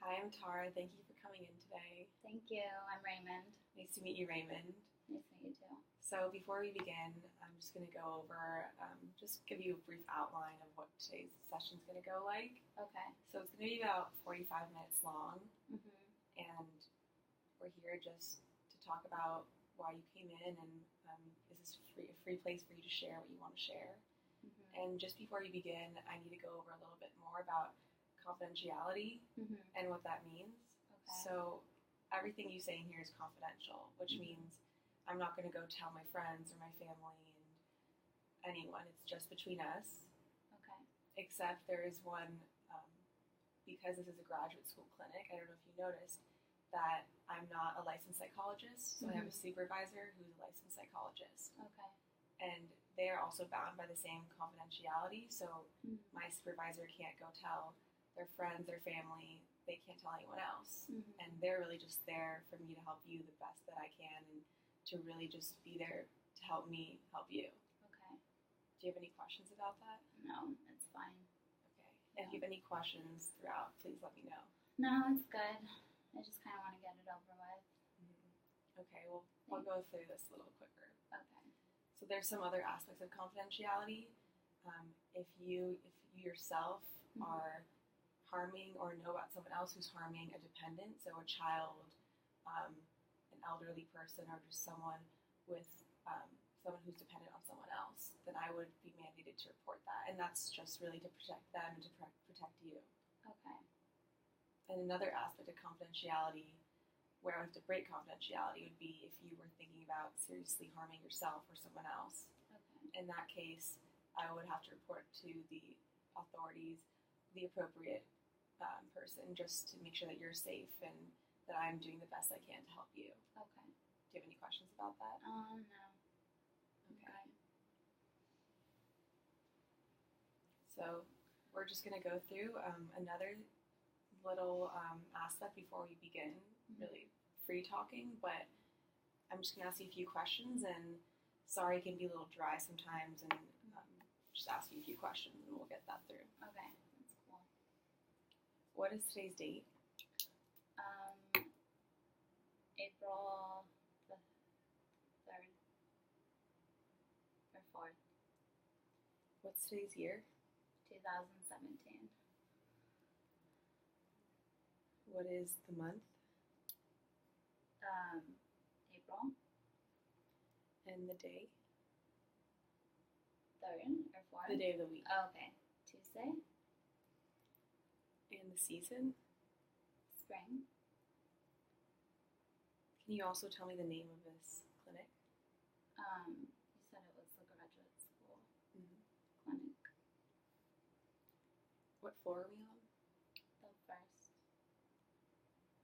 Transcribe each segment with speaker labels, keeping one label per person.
Speaker 1: Hi, I'm Tara. Thank you for coming in today.
Speaker 2: Thank you. I'm Raymond.
Speaker 1: Nice to meet you, Raymond.
Speaker 2: Nice to meet you too.
Speaker 1: So, before we begin, I'm just going to go over, just give you a brief outline of what today's session is going to go like.
Speaker 2: Okay.
Speaker 1: So, it's going to be about 45 minutes long,
Speaker 2: Mhm.
Speaker 1: and we're here just to talk about why you came in, and is this a free place for you to share what you want to share.
Speaker 2: Mhm.
Speaker 1: And just before you begin, I need to go over a little bit more about confidentiality
Speaker 2: Mhm.
Speaker 1: and what that means.
Speaker 2: Okay.
Speaker 1: So everything you say in here is confidential, which means I'm not going to go tell my friends or my family and anyone. It's just between us.
Speaker 2: Okay.
Speaker 1: Except there is one, because this is a graduate school clinic. I don't know if you noticed that I'm not a licensed psychologist, so I have a supervisor who's a licensed psychologist,
Speaker 2: Okay.
Speaker 1: and they are also bound by the same confidentiality. So
Speaker 2: Mhm.
Speaker 1: my supervisor can't go tell their friends, their family. They can't tell anyone else.
Speaker 2: Mhm.
Speaker 1: And they're really just there for me to help you the best that I can and to really just be there to help me help you.
Speaker 2: Okay.
Speaker 1: Do you have any questions about that?
Speaker 2: No, it's fine.
Speaker 1: Okay. And if you have any questions throughout, please let me know.
Speaker 2: No, it's good. I just kind of want to get it over with.
Speaker 1: Okay, well, I'll go through this a little quicker.
Speaker 2: Okay.
Speaker 1: So there's some other aspects of confidentiality. If you yourself are harming or know about someone else who's harming a dependent, so a child, an elderly person, or just someone with someone who's dependent on someone else, then I would be mandated to report that, and that's just really to protect them and to protect you.
Speaker 2: Okay.
Speaker 1: And another aspect of confidentiality, where I have to break confidentiality, would be if you were thinking about seriously harming yourself or someone else.
Speaker 2: Okay.
Speaker 1: In that case, I would have to report to the authorities, the appropriate person, just to make sure that you're safe and that I'm doing the best I can to help you.
Speaker 2: Okay.
Speaker 1: Do you have any questions about that?
Speaker 2: No.
Speaker 1: Okay. So we're just going to go through another little aspect before we begin, really free talking, but I'm just going to ask you a few questions, and sorry it can be a little dry sometimes, and just ask you a few questions and we'll get that through.
Speaker 2: Okay. That's cool.
Speaker 1: What is today's date?
Speaker 2: April the 3rd or 4th,
Speaker 1: What's today's year?
Speaker 2: 2017.
Speaker 1: What is the month?
Speaker 2: April
Speaker 1: And the day?
Speaker 2: 3rd or 4th?
Speaker 1: The day of the week.
Speaker 2: Oh, okay. Tuesday.
Speaker 1: And the season?
Speaker 2: Spring.
Speaker 1: Can you also tell me the name of this clinic?
Speaker 2: You said it was the graduate school clinic.
Speaker 1: What floor are we on?
Speaker 2: The first.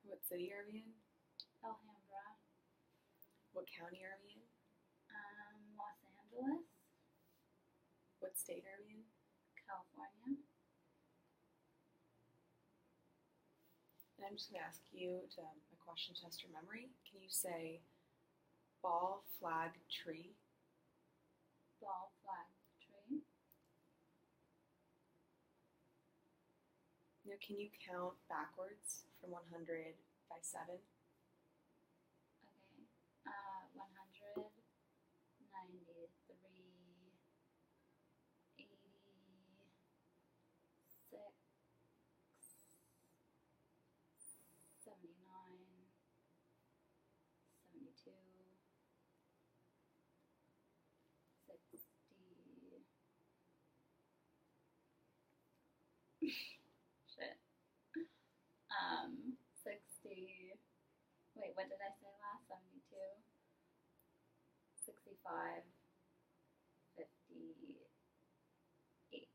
Speaker 1: What city are we in?
Speaker 2: Alhambra.
Speaker 1: What county are we in?
Speaker 2: Los Angeles.
Speaker 1: What state are we in?
Speaker 2: California.
Speaker 1: And I'm just going to ask you a question to test your memory. Can you say ball, flag, tree?
Speaker 2: Ball, flag, tree.
Speaker 1: Now, can you count backwards from 100 by 7?
Speaker 2: Okay. 100, 93, 86, 79, 72, 60. Shit. 60. Wait, what did I say last? 72, 65, 58.
Speaker 1: Okay,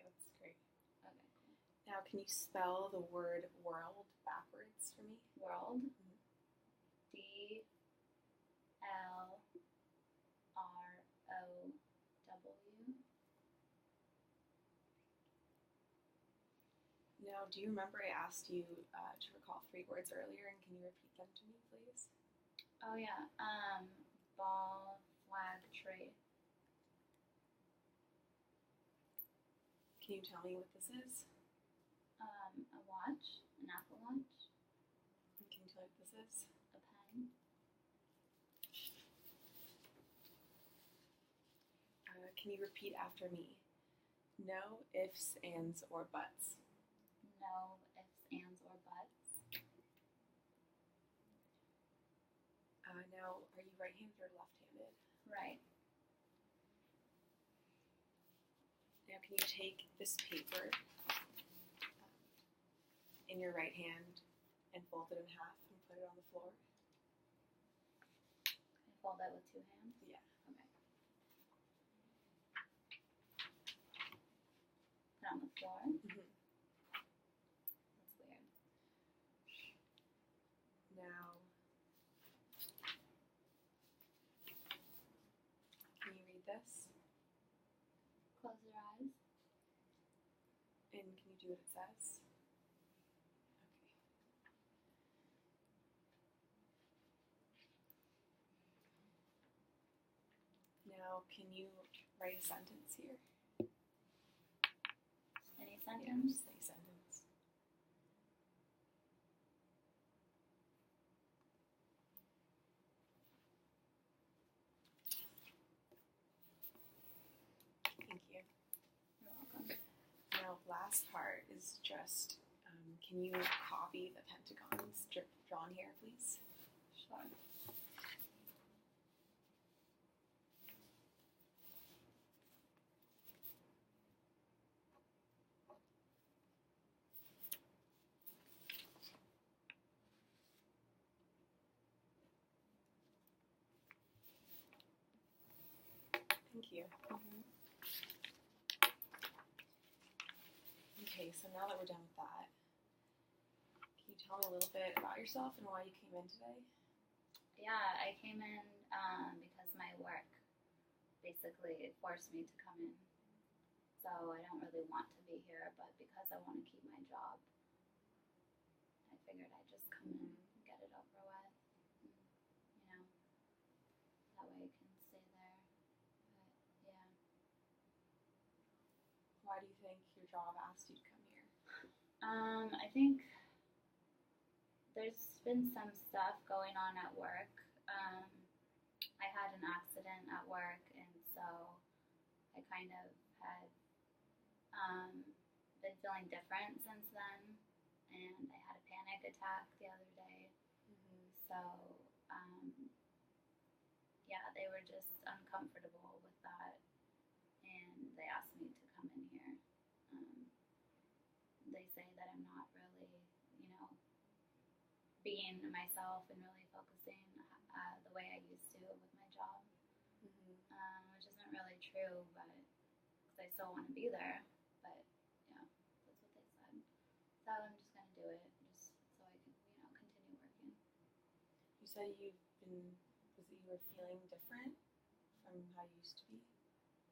Speaker 1: that's great.
Speaker 2: Okay, cool.
Speaker 1: Now, can you spell the word world backwards for me?
Speaker 2: World. D L R O W.
Speaker 1: Now, do you remember I asked you to recall 3 words earlier, and can you repeat them to me, please?
Speaker 2: Oh yeah. Ball, flag, tree.
Speaker 1: Can you tell me what this is?
Speaker 2: A watch, an
Speaker 1: Can you repeat after me? No ifs, ands, or buts.
Speaker 2: No ifs, ands, or buts.
Speaker 1: Now, are you right-handed or left-handed?
Speaker 2: Right.
Speaker 1: Now, can you take this paper in your right hand and fold it in half and put it on the floor?
Speaker 2: Can I fold that with 2 hands?
Speaker 1: Yeah.
Speaker 2: Okay. Put it on the floor.
Speaker 1: Mm-hmm.
Speaker 2: That's weird.
Speaker 1: Now, can you read this?
Speaker 2: Close your eyes.
Speaker 1: And can you do what it says? Okay. Now, can you write a sentence here?
Speaker 2: Any
Speaker 1: Yeah,
Speaker 2: sentence?
Speaker 1: just any sentence. Thank you.
Speaker 2: You're welcome.
Speaker 1: Now, last part is just, can you copy the pentagons drawn here, please?
Speaker 2: Sure.
Speaker 1: Thank you.
Speaker 2: Mm-hmm.
Speaker 1: Okay, so now that we're done with that, can you tell me a little bit about yourself and why you came in today?
Speaker 2: Yeah, I came in because my work basically forced me to come in. So I don't really want to be here, but because I want to keep my job, I figured I'd just come in and get it over with. And, that way I can stay there. But yeah.
Speaker 1: Why do you think your job asked you to come here?
Speaker 2: I think there's been some stuff going on at work. I had an accident at work, and so I kind of had been feeling different since then. And I had a panic attack the other day.
Speaker 1: Mm-hmm.
Speaker 2: So, yeah, they were just uncomfortable with that, and they asked me to come in here. They say that I'm not really, being myself and really focusing the way I used to with my job,
Speaker 1: Mm-hmm.
Speaker 2: which isn't really true, but because I still want to be there. But yeah, that's what they said. So I'm just gonna do it just so I can, continue working.
Speaker 1: You said you were feeling different from how you used to be?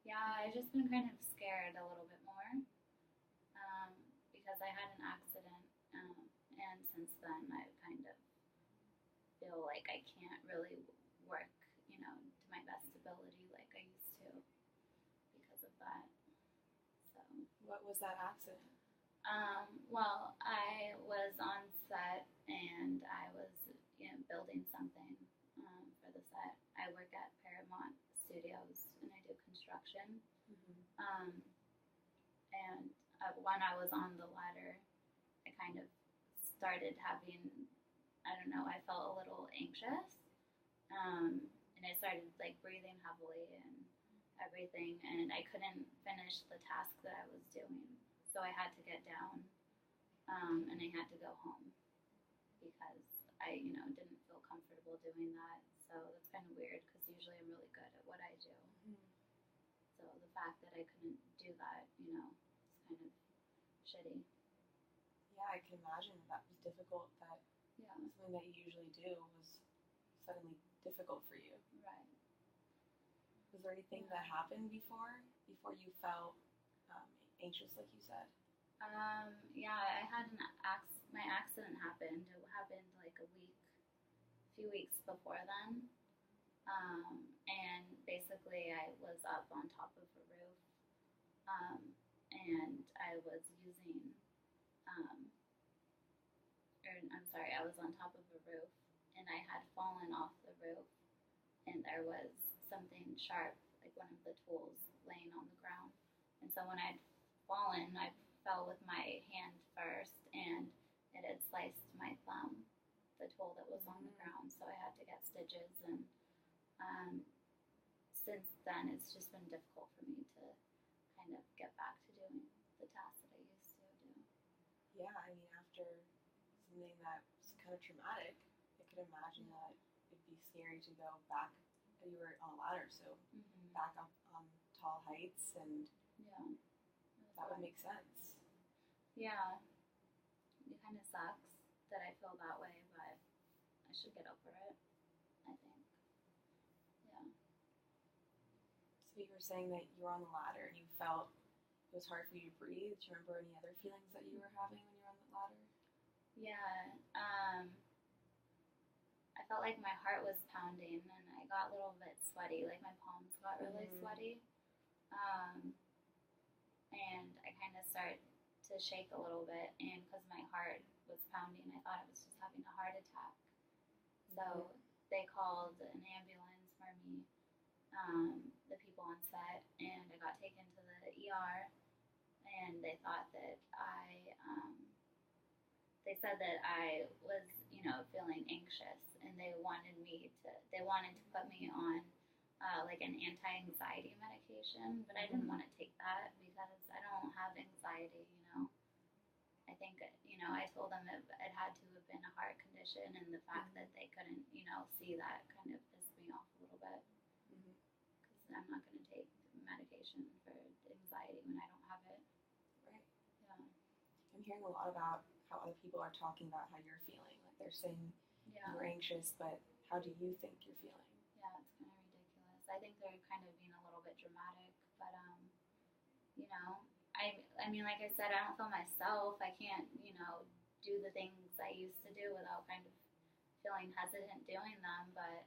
Speaker 2: Yeah, I've just been kind of scared a little bit more because I had an accident, and since then I kind of feel like I can't really work, to my best ability like I used to because of that. So.
Speaker 1: What was that accident?
Speaker 2: Well, I was on set and I was, building something for the set. I work at Paramount Studios and I do construction.
Speaker 1: Mm-hmm.
Speaker 2: And when I was on the ladder, I kind of started having, I don't know, I felt a little anxious. And I started like breathing heavily and everything, and I couldn't finish the task that I was doing. So I had to get down, and I had to go home because I, didn't feel comfortable doing that. So that's kind of weird because usually I'm really good at what I do.
Speaker 1: Mm-hmm.
Speaker 2: So the fact that I couldn't do that, is kind of shitty.
Speaker 1: Yeah, I can imagine that was difficult, that
Speaker 2: Yeah.
Speaker 1: something that you usually do was suddenly difficult for you.
Speaker 2: Right.
Speaker 1: Was there anything that happened before you felt anxious, like you said?
Speaker 2: Yeah, I had my accident happened. It happened like a few weeks before then. And basically I was up on top of a roof, and I was using, I was on top of a roof, and I had fallen off the roof, and there was something sharp, like one of the tools, laying on the ground. And so when I'd fallen, I fell with my hand first, and it had sliced my thumb, the toe that was on the ground. So I had to get stitches, and um, since then it's just been difficult for me to kind of get back to doing the tasks that I used to do.
Speaker 1: Yeah, I mean, after something that's kind of traumatic, I could imagine that it'd be scary to go back. You were on a ladder, so
Speaker 2: Mm-hmm.
Speaker 1: back up on tall heights, and
Speaker 2: Yeah.
Speaker 1: that would make sense.
Speaker 2: Yeah. It kind of sucks that I feel that way, but I should get over it, I think. Yeah.
Speaker 1: So you were saying that you were on the ladder and you felt it was hard for you to breathe. Do you remember any other feelings that you were having when you were on the ladder?
Speaker 2: Yeah. I felt like my heart was pounding, and I got a little bit sweaty. Like my palms got really sweaty. And I kind of started to shake a little bit, and because my heart was pounding, I thought I was just having a heart attack. So they called an ambulance for me, the people on set, and I got taken to the ER, and they thought that they said that I was, feeling anxious, and they wanted to put me on like an anti-anxiety medication, but I didn't want to take that because I don't have anxiety, I think, I told them it had to have been a heart condition, and the fact that they couldn't, see that kind of pissed me off a little bit, because I'm not going to take medication for anxiety when I don't have it.
Speaker 1: Right.
Speaker 2: Yeah.
Speaker 1: I'm hearing a lot about how other people are talking about how you're feeling. Like they're saying
Speaker 2: Yeah.
Speaker 1: you're anxious, but how do you think you're feeling?
Speaker 2: Yeah, it's kind of ridiculous. I think they're kind of being a little bit dramatic, but I mean, like I said, I don't feel myself. I can't, do the things I used to do without kind of feeling hesitant doing them. But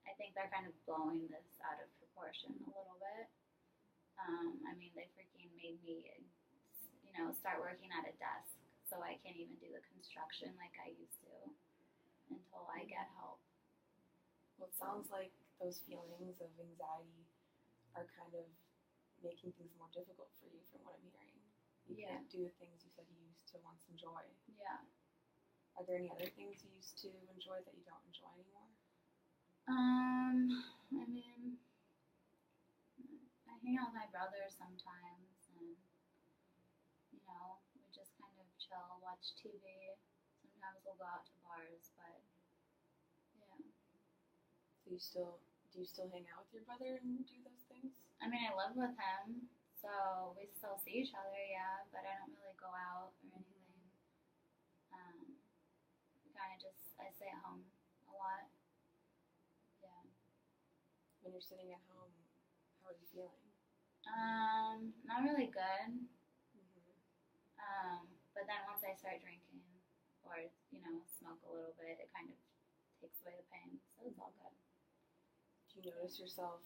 Speaker 2: I think they're kind of blowing this out of proportion a little bit. I mean, they freaking made me, start working at a desk, so I can't even do the construction like I used to until I get help.
Speaker 1: Well, it sounds like those feelings of anxiety are kind of making things more difficult for you from what I'm hearing. You
Speaker 2: Yeah.
Speaker 1: can't do the things you said you used to once enjoy.
Speaker 2: Yeah.
Speaker 1: Are there any other things you used to enjoy that you don't enjoy anymore?
Speaker 2: I mean, I hang out with my brother sometimes, and we just kind of chill, watch TV. Sometimes we'll go out to bars, but yeah.
Speaker 1: So do you still hang out with your brother and do those things?
Speaker 2: I mean, I live with him, so we still see each other, yeah, but I don't really go out or anything. I stay at home a lot. Yeah.
Speaker 1: When you're sitting at home, how are you feeling?
Speaker 2: Not really good.
Speaker 1: Mm-hmm.
Speaker 2: But then once I start drinking or, smoke a little bit, it kind of takes away the pain, so it's all good.
Speaker 1: Do you notice yourself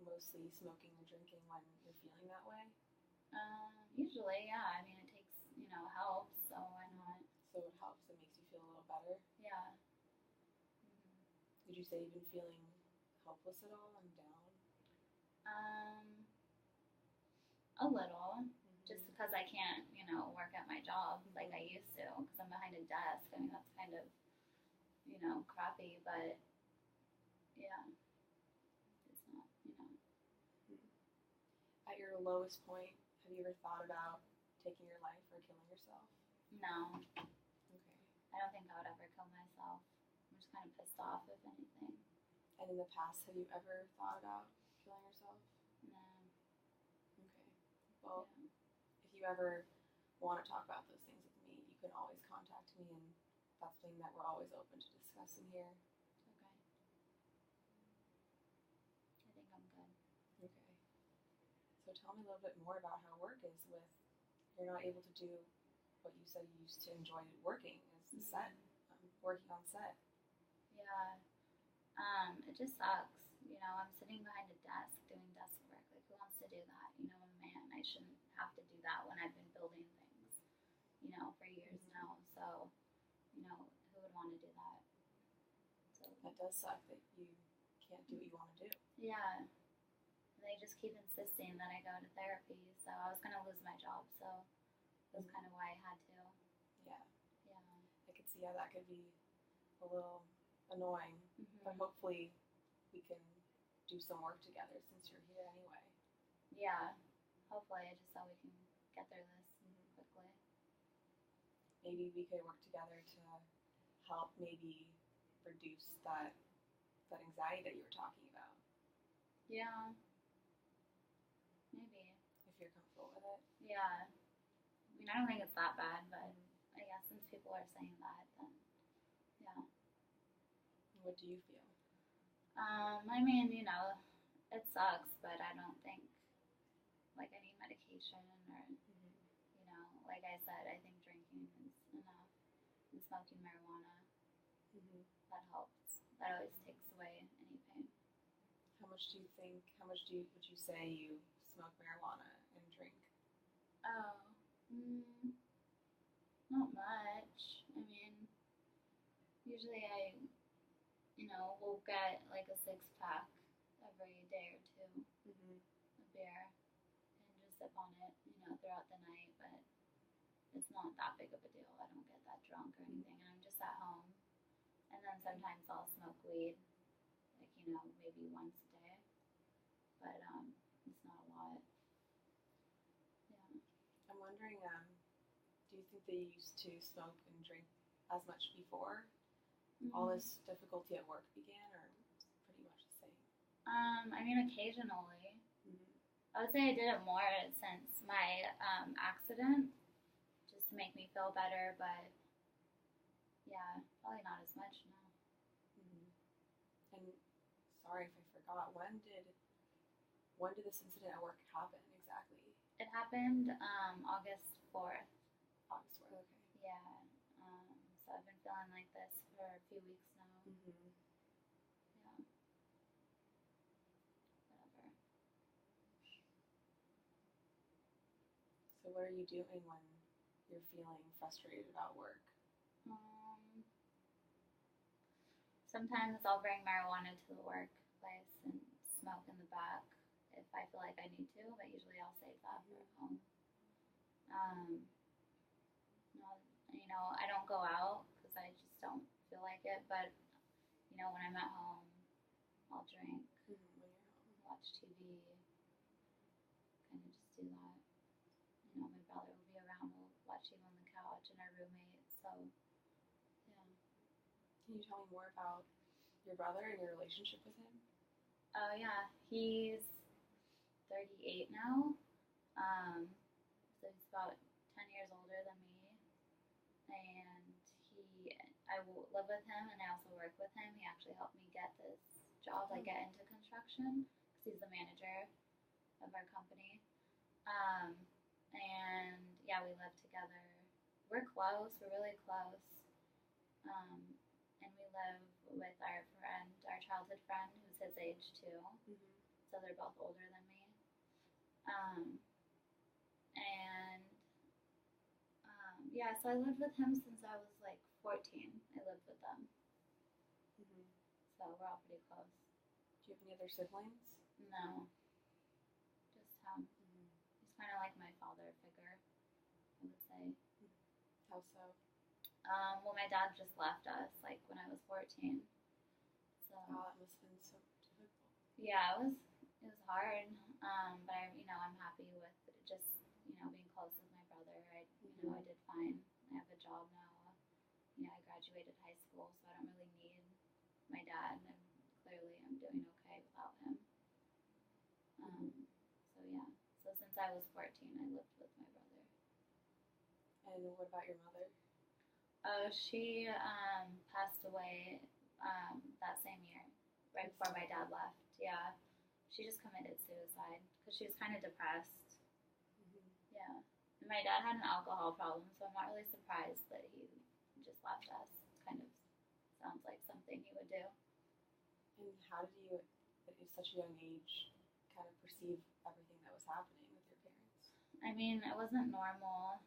Speaker 1: mostly smoking and drinking when you're feeling that way?
Speaker 2: Usually, yeah. I mean, it takes, helps, so why not?
Speaker 1: So it helps. It makes you feel a little better.
Speaker 2: Yeah.
Speaker 1: Would you say you've been feeling helpless at all and down?
Speaker 2: A little. Just because I can't, work at my job like I used to, because I'm behind a desk. I mean, that's kind of, crappy, but yeah, it's not,
Speaker 1: At your lowest point, have you ever thought about taking your life or killing yourself?
Speaker 2: No.
Speaker 1: Okay.
Speaker 2: I don't think I would ever kill myself. I'm just kind of pissed off, if anything.
Speaker 1: And in the past, have you ever thought about killing yourself?
Speaker 2: No.
Speaker 1: Okay. Well,
Speaker 2: Yeah.
Speaker 1: if you ever want to talk about those things with me, you can always contact me, and that's something that we're always open to discussing here.
Speaker 2: Okay. I think I'm good.
Speaker 1: Okay. So tell me a little bit more about how work is with you're not able to do what you said you used to enjoy working is the set, working on set.
Speaker 2: Yeah. It just sucks. I'm sitting behind a desk doing desk work. Like, who wants to do that? I'm a man. I shouldn't have to do that when I've been building things, for years now. So, who would want to do that? So
Speaker 1: That does suck that you can't do what you want to do.
Speaker 2: yeah. they just keep insisting that I go to therapy. So I was gonna lose my job. So that's kind of why I had to.
Speaker 1: Yeah.
Speaker 2: Yeah.
Speaker 1: I could see how that could be a little annoying, but hopefully we can do some work together since you're here anyway.
Speaker 2: Yeah. Hopefully, just so we can get through this quickly.
Speaker 1: Maybe we could work together to help maybe reduce that anxiety that you were talking about.
Speaker 2: Yeah. Maybe.
Speaker 1: If you're comfortable with it.
Speaker 2: Yeah. I mean, I don't think it's that bad, but I guess since people are saying that, then yeah.
Speaker 1: What do you feel?
Speaker 2: I mean, it sucks, but I don't think like I need medication or like I said, I think drinking is enough, and smoking marijuana that helps. That always takes away any pain.
Speaker 1: How much would you say you smoke marijuana and drink?
Speaker 2: Oh, not much. I mean, usually I, will get like a 6-pack every day or two of beer and just sip on it, throughout the night. But it's not that big of a deal. I don't get that drunk or anything, and I'm just at home. And then sometimes I'll smoke weed, like maybe once a day, but it's not a lot. Yeah.
Speaker 1: I'm wondering, do you think they used to smoke and drink as much before all this difficulty at work began, or pretty much the same?
Speaker 2: I mean, occasionally. I would say I did it more since my accident, just to make me feel better, but yeah, probably not as much now.
Speaker 1: And sorry if I forgot, when did this incident at work happen exactly?
Speaker 2: It happened August 4th.
Speaker 1: August 4th, okay.
Speaker 2: Yeah. So I've been feeling like this for a few weeks now. Yeah. Whatever.
Speaker 1: So what are you doing when you're feeling frustrated about work?
Speaker 2: Sometimes I'll bring marijuana to the workplace and smoke in the back if I feel like I need to, but usually I'll save that for home. I don't go out because I just don't feel like it, but when I'm at home, I'll drink,
Speaker 1: When you're home.
Speaker 2: watch TV, kind of just do that. My brother will be around, we'll watch TV on the couch, and our roommate, so yeah.
Speaker 1: Can you tell me more about your brother and your relationship with him?
Speaker 2: Oh yeah, he's 38 now. So he's about 10 years older than me, and I live with him, and I also work with him. He actually helped me get this job, like get into construction, because he's the manager of our company. And yeah, we live together. We're close. We're really close. And we live with our childhood friend, who's his age too. So they're both older than me. Yeah, so I lived with him since I was like 14. I lived with them. So we're all pretty close.
Speaker 1: Do you have any other siblings?
Speaker 2: No. Just him. He's kind of like my father figure, I would say.
Speaker 1: How so?
Speaker 2: Well, my dad just left us like when I was 14. So.
Speaker 1: Oh, that must have been so difficult.
Speaker 2: Yeah, it was hard. But I'm happy with just being close with my brother. I did fine. I have a job now. I graduated high school, so I don't really need my dad, and clearly I'm doing okay without him. So yeah. So since I was 14, I lived with my brother.
Speaker 1: And what about your mother?
Speaker 2: She passed away that same year, right before my dad left. Yeah. She just committed suicide because she was kind of depressed. Yeah. And my dad had an alcohol problem, so I'm not really surprised that he just left us. Kind of sounds like something he would do.
Speaker 1: And how did you, at such a young age, kind of perceive everything that was happening with your parents?
Speaker 2: I mean, it wasn't normal.